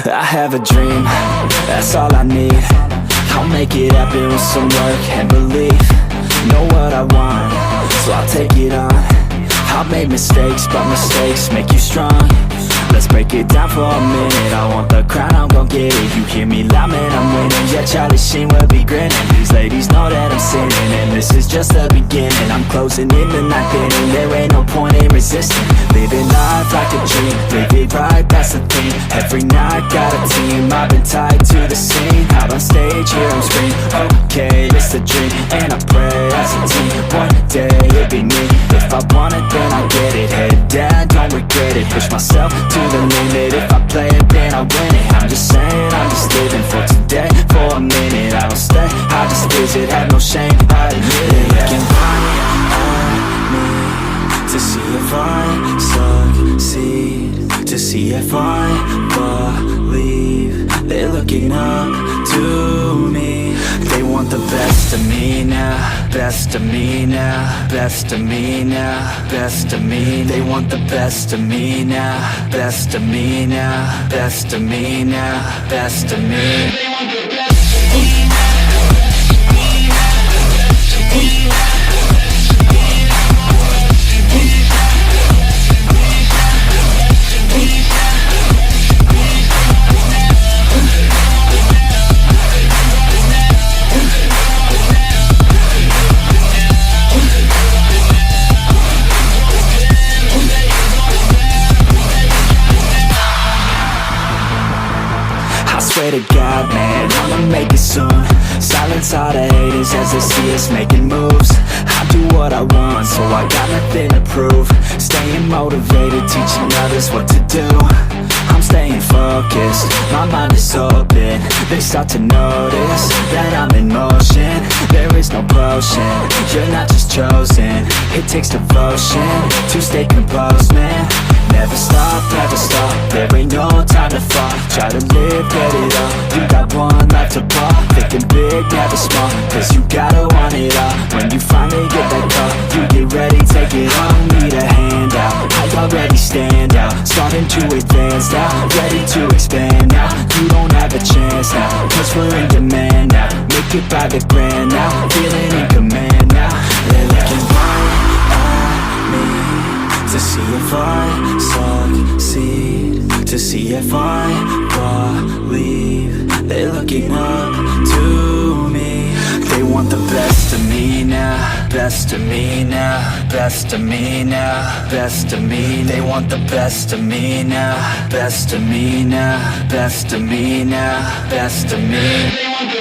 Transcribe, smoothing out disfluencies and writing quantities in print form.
I have a dream, that's all I need. I'll make it happen with some work and belief. Know what I want, so I'll take it on. I've made mistakes, but mistakes make you strong. Let's break it down for a minute. I want the crown, I'm gon' get it. You hear me loud, man, I'm winning. Yeah, Charlie Sheen will be grinning. These ladies know that I'm sinning, and this is just the beginning. I'm closing in the ninth inning. There ain't no point in resisting. Living life like a dream, live it right, that's the thing. Every night got a team, I've been tied to the scene. Out on stage, hear them scream. Okay, it's a dream, and I pray as a team. One day it'll be me. If I want it, then I get it. Head down, don't regret it. Push myself to the limit. If I play it, then I win it. I'm just saying, I'm just living for today. For a minute, I don't stay, I just visit. Have no shame, I admit it. Looking right at me to see if I succeed, to see if I believe. They're looking up to me. They want the best of me now, best of me now, best of me now, best of me. They want the best of me now, best of me now, best of me now, best of me. They want the best of me Swear to God, man, I'ma make it soon. Silence all the haters as they see us making moves. I do what I want, so I got nothing to prove. Staying motivated, teaching others what to do. I'm staying focused, my mind is open. They start to notice that I'm in motion. There is no potion, you're not just chosen. It takes devotion to stay composed, man. Never stop, there ain't no time to fall. Try to live, get it all, you got one life to ball. Thinking big, never small, cause you gotta want it all. When you finally get that call, you get ready, take it on. Need a hand out, I already stand out. Starting to advance now, ready to expand now. You don't have a chance now, cause we're in demand now. Make it by the grand now, feeling in command now. They're looking right at me to see if I succeed, to see if I believe. They're looking up to me. They want the best of me now, best of me now, best of me now, best of me. They want the best of me now, best of me now, best of me now, best of me. They want the